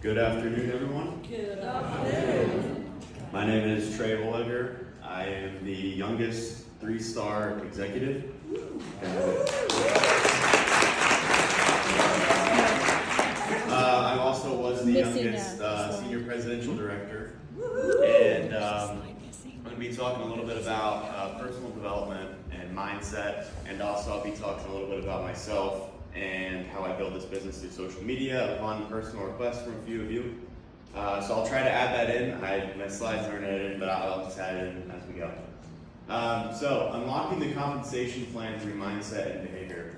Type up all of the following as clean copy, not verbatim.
Good afternoon, everyone. Good afternoon. My name is Trey Holweger. I am the youngest 3-star executive. I also was the youngest senior presidential director. And I'm going to be talking a little bit about personal development and mindset, and also I'll be talking a little bit about myself and how I build this business through social media upon personal request from a few of you. So I'll try to add that in. My slides aren't edited, but I'll just add it in as we go. So unlocking the compensation plan through mindset and behavior.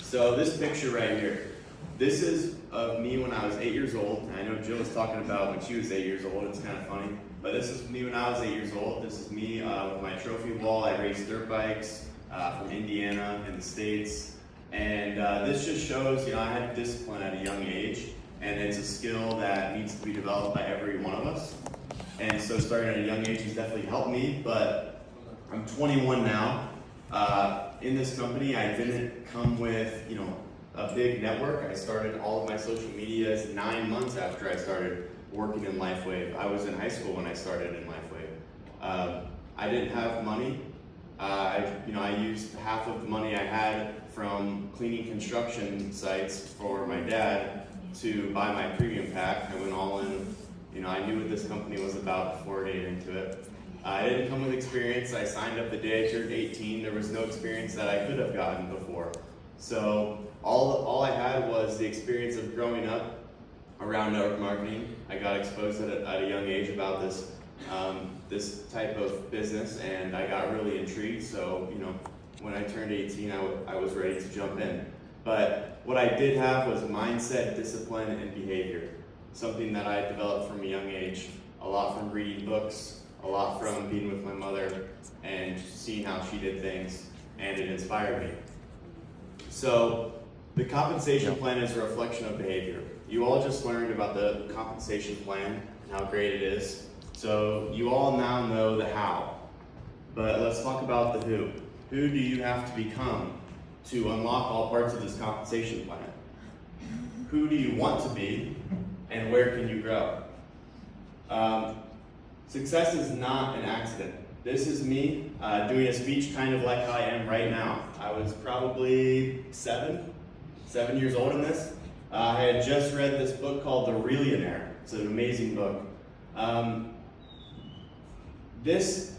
So this picture right here, this is of me when I was 8 years old. I know Jill was talking about when she was 8 years old. It's kind of funny, but this is me when I was 8 years old. This is me with my trophy wall. I raced dirt bikes from Indiana in the States. And this just shows, I had discipline at a young age, and it's a skill that needs to be developed by every one of us. And so starting at a young age has definitely helped me, but I'm 21 now. In this company, I didn't come with, a big network. I started all of my social medias 9 months after I started working in LifeWave. I was in high school when I started in LifeWave. I didn't have money. I used half of the money I had from cleaning construction sites for my dad to buy my premium pack. I went all in. I knew what this company was about before getting into it. I didn't come with experience. I signed up the day I turned 18. There was no experience that I could have gotten before. So all I had was the experience of growing up around network marketing. I got exposed at a young age about this type of business, and I got really intrigued. So, when I turned 18, I was ready to jump in. But what I did have was mindset, discipline, and behavior. Something that I developed from a young age, a lot from reading books, a lot from being with my mother and seeing how she did things, and it inspired me. So the compensation plan is a reflection of behavior. You all just learned about the compensation plan and how great it is. So you all now know the how, but let's talk about the who. Who do you have to become to unlock all parts of this compensation plan? Who do you want to be, and where can you grow? Success is not an accident. This is me doing a speech kind of like I am right now. I was probably 7 years old in this. I had just read this book called The Realionaire. It's an amazing book. This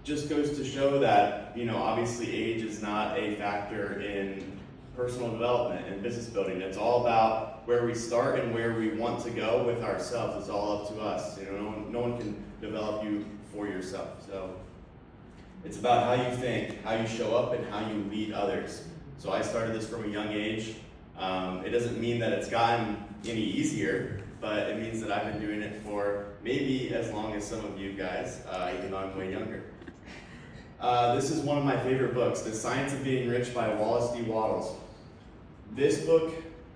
just goes to show that, obviously age is not a factor in personal development and business building. It's all about where we start and where we want to go with ourselves. It's all up to us. No one can develop you for yourself. So it's about how you think, how you show up, and how you lead others. So I started this from a young age. It doesn't mean that it's gotten any easier, but it means that I've been doing it for maybe as long as some of you guys, even though I'm way younger. This is one of my favorite books, The Science of Being Rich by Wallace D. Wattles. This book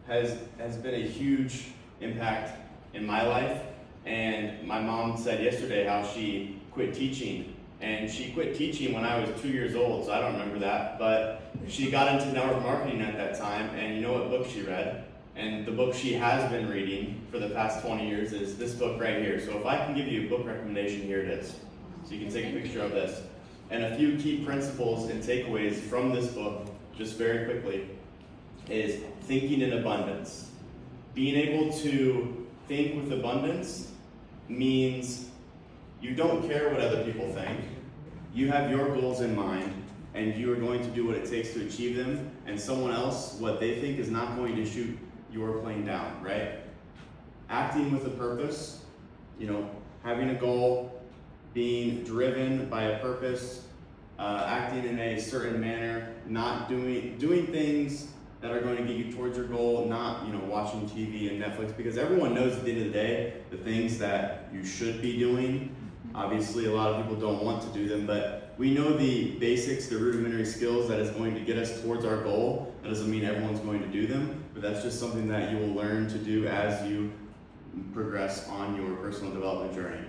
has been a huge impact in my life, and my mom said yesterday how she quit teaching, and she quit teaching when I was 2 years old, so I don't remember that, but she got into network marketing at that time, and you know what book she read? And the book she has been reading for the past 20 years is this book right here. So if I can give you a book recommendation, here it is. So you can take a picture of this. And a few key principles and takeaways from this book, just very quickly, is thinking in abundance. Being able to think with abundance means you don't care what other people think. You have your goals in mind, and you are going to do what it takes to achieve them, and someone else, what they think, is not going to shoot your plane down, right? Acting with a purpose, having a goal, being driven by a purpose, acting in a certain manner, not doing things that are going to get you towards your goal, not watching TV and Netflix, because everyone knows at the end of the day the things that you should be doing. Obviously, a lot of people don't want to do them, but we know the basics, the rudimentary skills that is going to get us towards our goal. That doesn't mean everyone's going to do them, but that's just something that you will learn to do as you progress on your personal development journey.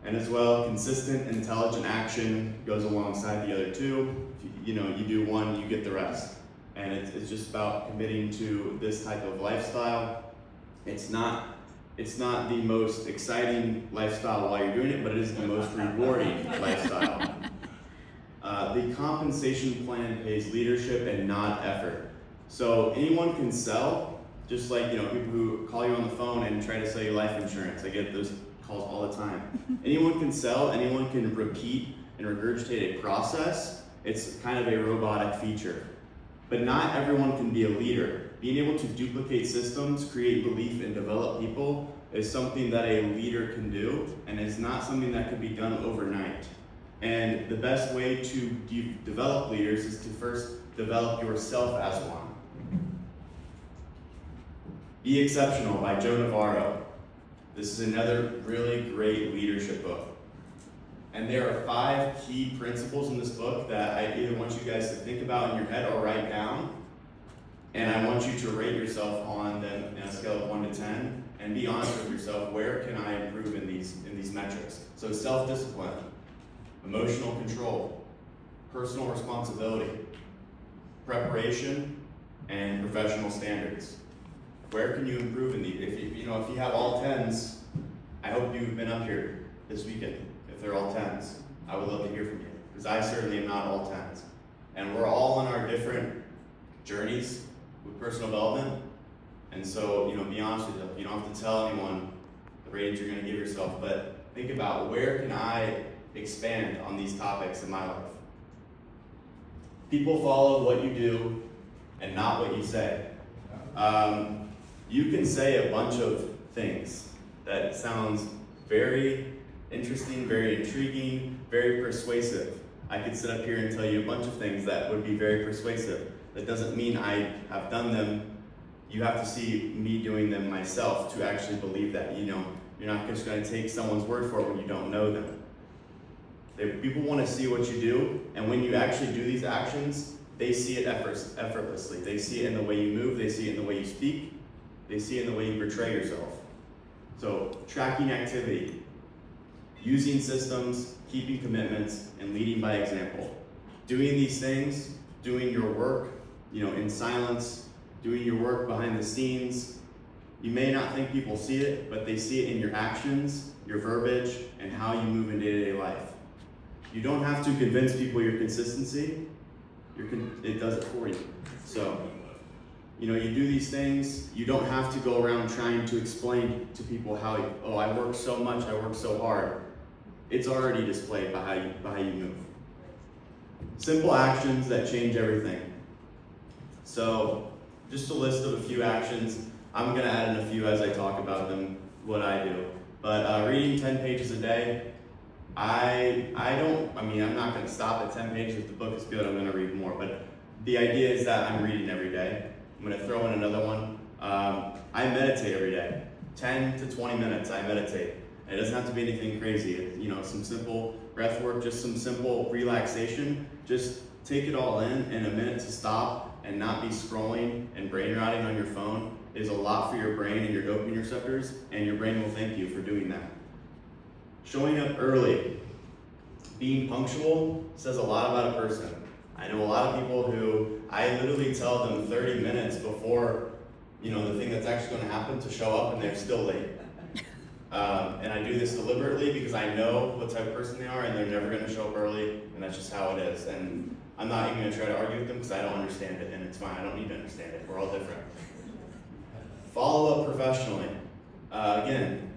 And as well, consistent, intelligent action goes alongside the other two. You do one, you get the rest. And it's just about committing to this type of lifestyle. It's not It's not the most exciting lifestyle while you're doing it, but it is the most rewarding lifestyle. The compensation plan pays leadership and not effort. So anyone can sell, just like people who call you on the phone and try to sell you life insurance. I get those calls all the time. Anyone can sell, anyone can repeat and regurgitate a process. It's kind of a robotic feature. But not everyone can be a leader. Being able to duplicate systems, create belief, and develop people is something that a leader can do, and it's not something that can be done overnight. And the best way to develop leaders is to first develop yourself as one. Be Exceptional by Joe Navarro. This is another really great leadership book. And there are 5 key principles in this book that I either want you guys to think about in your head or write down. And I want you to rate yourself on them on a scale of 1 to 10 and be honest with yourself, where can I improve in these metrics? So self-discipline, emotional control, personal responsibility, preparation, and professional standards. Where can you improve in these? If you have all 10s, I hope you've been up here this weekend. If they're all 10s, I would love to hear from you, because I certainly am not all 10s. And we're all on our different journeys with personal development. And so, be honest with yourself. You don't have to tell anyone the ratings you're going to give yourself, but think about, where can I expand on these topics in my life? People follow what you do and not what you say. You can say a bunch of things that sounds very interesting, very intriguing, very persuasive. I could sit up here and tell you a bunch of things that would be very persuasive. That doesn't mean I have done them. You have to see me doing them myself to actually believe that. You're not just going to take someone's word for it when you don't know them. People want to see what you do, and when you actually do these actions, they see it effortlessly. They see it in the way you move, they see it in the way you speak, they see it in the way you portray yourself. So, tracking activity, using systems, keeping commitments, and leading by example. Doing these things, doing your work, in silence, doing your work behind the scenes. You may not think people see it, but they see it in your actions, your verbiage, and how you move in day-to-day life. You don't have to convince people your consistency. It does it for you. So, you do these things. You don't have to go around trying to explain to people how, I work so much, I work so hard. It's already displayed by how you move. Simple actions that change everything. So, just a list of a few actions. I'm going to add in a few as I talk about them, what I do. But reading 10 pages a day, I'm not going to stop at 10 pages. If the book is good, I'm going to read more. But the idea is that I'm reading every day. I'm going to throw in another one. I meditate every day. 10 to 20 minutes I meditate. And it doesn't have to be anything crazy. Some simple breath work, just some simple relaxation. Just take it all in a minute to stop and not be scrolling and brain rotting on your phone is a lot for your brain and your dopamine receptors, and your brain will thank you for doing that. Showing up early, being punctual says a lot about a person. I know a lot of people who I literally tell them 30 minutes before the thing that's actually going to happen to show up, and they're still late. And I do this deliberately because I know what type of person they are, and they're never going to show up early, and that's just how it is. And I'm not even going to try to argue with them because I don't understand it, and it's fine. I don't need to understand it. We're all different. Follow up professionally. Again,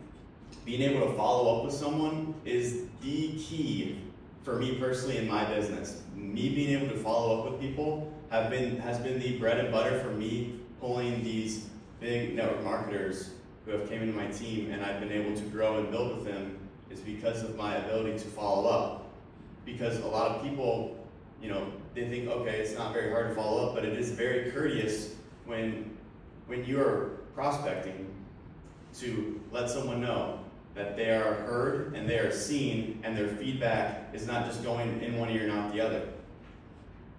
being able to follow up with someone is the key for me personally in my business. Me being able to follow up with people has been the bread and butter for me, pulling these big network marketers who have came into my team, and I've been able to grow and build with them, is because of my ability to follow up. Because a lot of people, they think, okay, it's not very hard to follow up, but it is very courteous when you're prospecting to let someone know that they are heard and they are seen, and their feedback is not just going in one ear and out the other.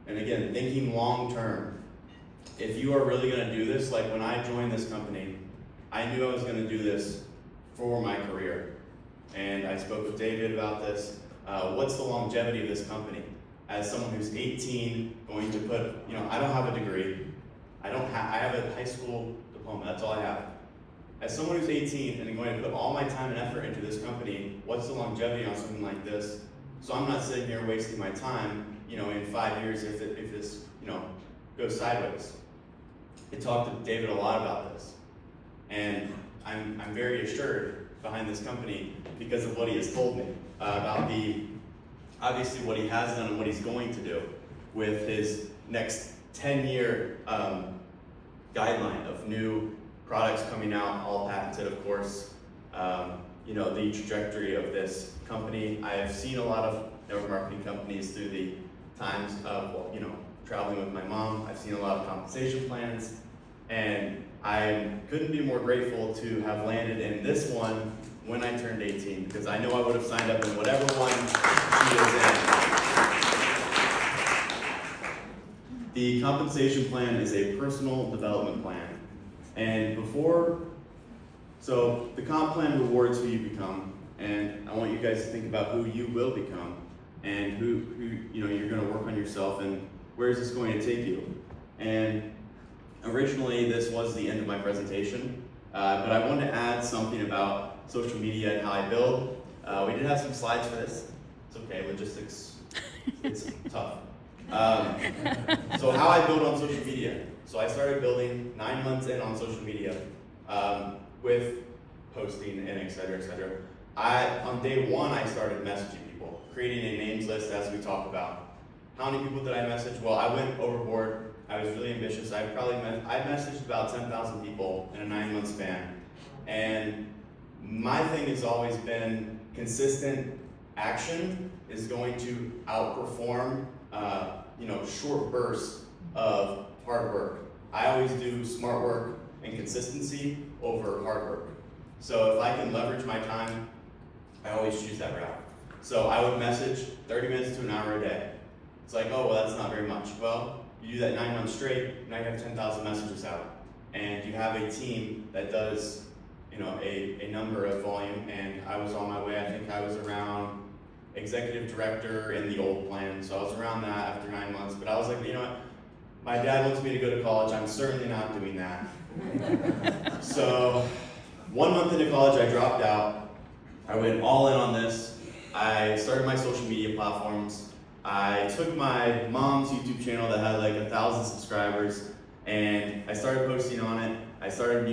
And again, thinking long term. If you are really going to do this, like when I joined this company, I knew I was going to do this for my career. And I spoke with David about this. What's the longevity of this company? As someone who's 18, going to put, I don't have a degree. I have a high school diploma, that's all I have. as someone who's 18 and going to put all my time and effort into this company, what's the longevity on something like this? So I'm not sitting here wasting my time, in 5 years if this, goes sideways. I talked to David a lot about this, and I'm very assured behind this company because of what he has told me about obviously what he has done and what he's going to do with his next 10-year guideline of new products coming out, all patented, of course. The trajectory of this company. I have seen a lot of network marketing companies through the times of, traveling with my mom. I've seen a lot of compensation plans, and I couldn't be more grateful to have landed in this one when I turned 18, because I know I would have signed up in whatever one she was in. The compensation plan is a personal development plan. And so the comp plan rewards who you become, and I want you guys to think about who you will become, and who you're going to work on yourself, and where is this going to take you. And originally this was the end of my presentation, but I wanted to add something about social media and how I build. We did have some slides for this. It's okay, logistics, it's tough. So how I build on social media. So I started building 9 months in on social media with posting and et cetera, et cetera. On day one, I started messaging people, creating a names list as we talk about. How many people did I message? Well, I went overboard. I was really ambitious. I messaged about 10,000 people in a 9-month span. And my thing has always been consistent action is going to outperform short bursts of hard work. I always do smart work and consistency over hard work. So if I can leverage my time, I always choose that route. So I would message 30 minutes to an hour a day. It's like, oh, well, that's not very much. Well, you do that 9 months straight, now you have 10,000 messages out. And you have a team that does, a number of volume, and I was on my way. I think I was around executive director in the old plan, so I was around that after 9 months. But I was like, what? My dad wants me to go to college. I'm certainly not doing that. So 1 month into college, I dropped out. I went all in on this. I started my social media platforms. I took my mom's YouTube channel that had like 1,000 subscribers, and I started posting on it. I started,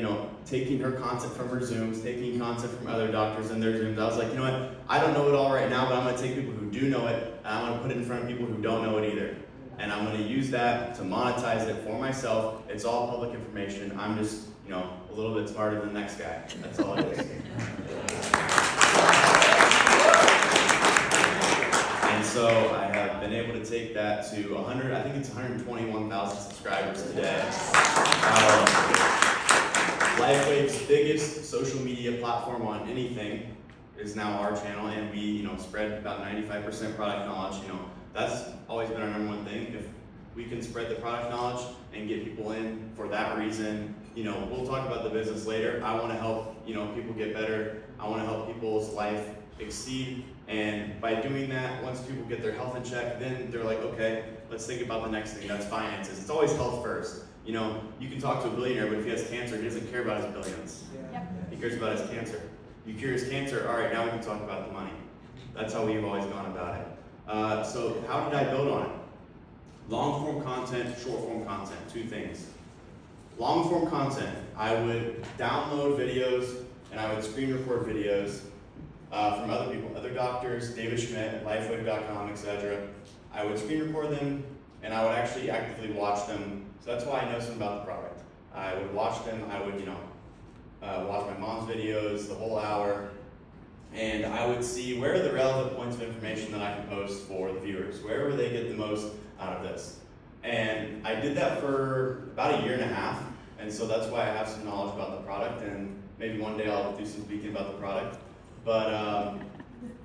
taking her content from her Zooms, taking content from other doctors and their Zooms. I was like, what? I don't know it all right now, but I'm going to take people who do know it, and I'm going to put it in front of people who don't know it either. And I'm going to use that to monetize it for myself. It's all public information. I'm just, a little bit smarter than the next guy. That's all it is. And so I have been able to take that to 121,000 subscribers today. Lifewave's biggest social media platform on anything is now our channel, and we, spread about 95% product knowledge. That's always been our number one thing. If we can spread the product knowledge and get people in for that reason, we'll talk about the business later. I want to help, people get better. I want to help people's life exceed. And by doing that, once people get their health in check, then they're like, okay, let's think about the next thing. That's finances. It's always health first. You can talk to a billionaire, but if he has cancer, he doesn't care about his billions. Yep. He cares about his cancer. You cure his cancer, all right, now we can talk about the money. That's how we've always gone about it. So how did I build on it? Long form content, short form content, 2 things. Long form content, I would download videos and I would screen record videos from other people, other doctors, David Schmidt, lifewave.com, etc. I would screen record them, and I would actually actively watch them. So that's why I know something about the product. I would watch them. I would, watch my mom's videos the whole hour, and I would see where are the relevant points of information that I can post for the viewers. Where would they get the most out of this? And I did that for about 1.5 years, and so that's why I have some knowledge about the product, and maybe one day I'll do some speaking about the product. But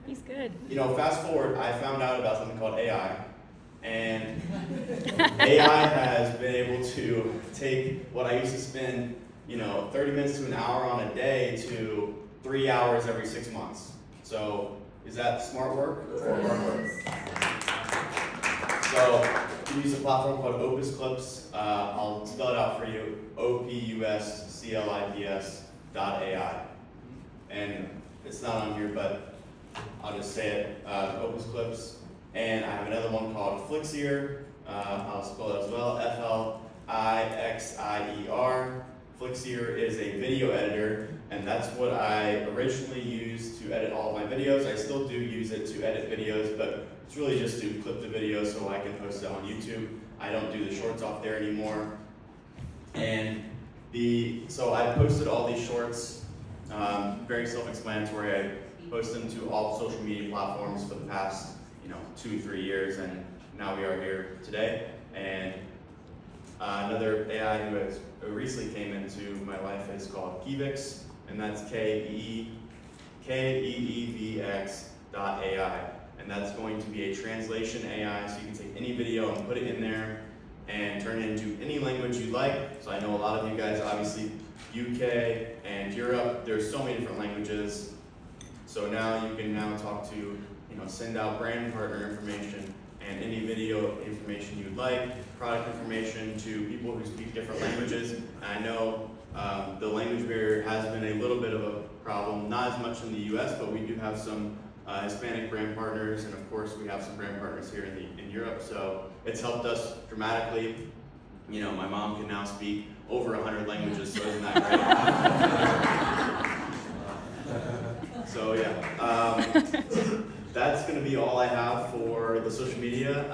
he's good. Fast forward, I found out about something called AI, and AI has been able to take what I used to spend, 30 minutes to an hour on a day to 3 hours every 6 months. So is that smart work or hard work? So we use a platform called Opus Clips. I'll spell it out for you. OPUSCLIPS. AI. And it's not on here, but I'll just say it, Opus Clips. And I have another one called Flixier. I'll spell it as well, F-L-I-X-I-E-R. Flixier is a video editor, and that's what I originally used to edit all of my videos. I still do use it to edit videos, but it's really just to clip the video so I can post it on YouTube. I don't do the shorts off there anymore. And so I posted all these shorts, very self-explanatory. I post them to all social media platforms for the past 2-3 years, and now we are here today. And another AI who has recently came into my life is called Keevix, and that's KEEVX.ai. And that's going to be a translation AI, so you can take any video and put it in there and turn it into any language you'd like. So I know a lot of you guys, obviously, UK and Europe, there's so many different languages. So now you can now talk to, send out brand partner information and any video information you'd like, product information to people who speak different languages. And I know the language barrier has been a little bit of a problem, not as much in the US, but we do have some Hispanic brand partners, and of course we have some brand partners here in Europe. So it's helped us dramatically. My mom can now speak over 100 languages, so isn't that great? So yeah, that's going to be all I have for the social media.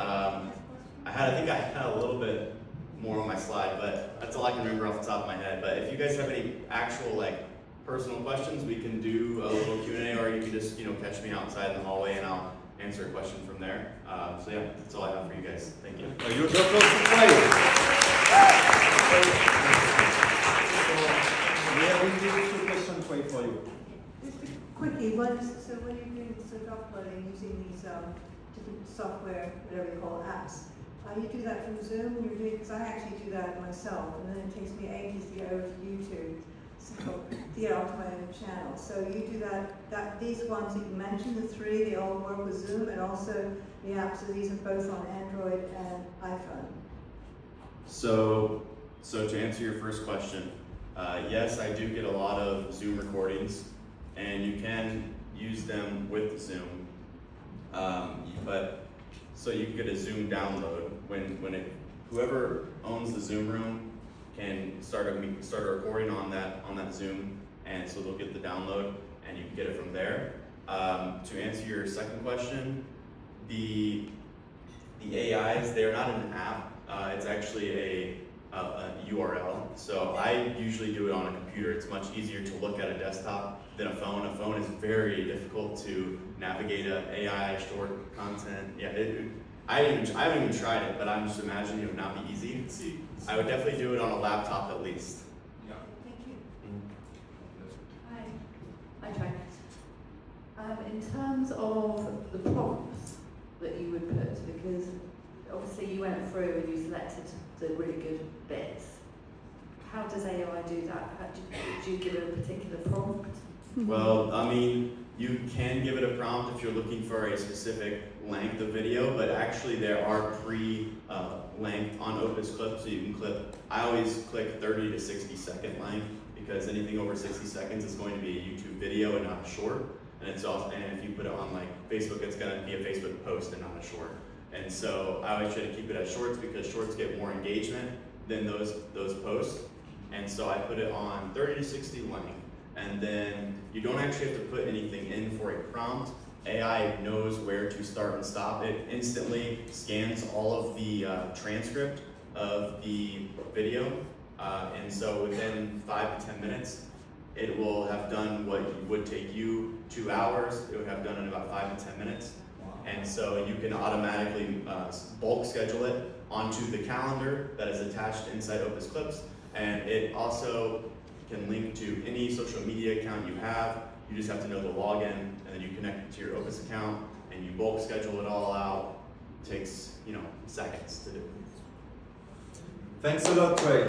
I think I had a little bit more on my slide, but that's all I can remember off the top of my head. But if you guys have any actual personal questions, we can do a little Q&A, or you can just catch me outside in the hallway and I'll answer a question from there. So yeah, that's all I have for you guys. Thank you. You're so close to play. Yeah, we did two questions for you. Just a quickie, one is, so when you're doing sort of uploading using these different software, whatever you call apps, you do that from Zoom when you're doing, because I actually do that myself, and then it takes me ages to get over to YouTube. So, to get onto my own channel. So you do that these ones that you mentioned, the three, they all work with Zoom, and also the apps, so these are both on Android and iPhone. So to answer your first question, yes, I do get a lot of Zoom recordings, and you can use them with Zoom. So you can get a Zoom download whoever owns the Zoom room can start a recording on that Zoom, and so they'll get the download, and you can get it from there. To answer your second question, the AIs, they're not an app. It's actually a URL. So I usually do it on a computer. It's much easier to look at a desktop than a phone. A phone is very difficult to navigate AI short content. Yeah, I haven't even tried it, but I'm just imagining it would not be easy. I would definitely do it on a laptop at least. Yeah. Thank you. Hi, Trey. In terms of the prompts that you would put, because obviously you went through and you selected the really good bits. How does AI do that? Do you give it a particular prompt? Well, I mean, you can give it a prompt if you're looking for a specific length of video, but actually there are pre-length on Opus Clips, so you can clip. I always click 30 to 60 second length, because anything over 60 seconds is going to be a YouTube video and not a short. And if you put it on Facebook, it's going to be a Facebook post and not a short. And so I always try to keep it as shorts, because shorts get more engagement than those posts. And so I put it on 30 to 60 length. And then you don't actually have to put anything in for a prompt. AI knows where to start and stop. It instantly scans all of the transcript of the video. And so within 5 to 10 minutes, it will have done what would take you 2 hours. It would have done in about 5 to 10 minutes. And so you can automatically bulk schedule it onto the calendar that is attached inside Opus Clips. And it also can link to any social media account you have. You just have to know the login, and then you connect it to your Opus account, and you bulk schedule it all out. It takes, seconds to do. Thanks a lot, Trey.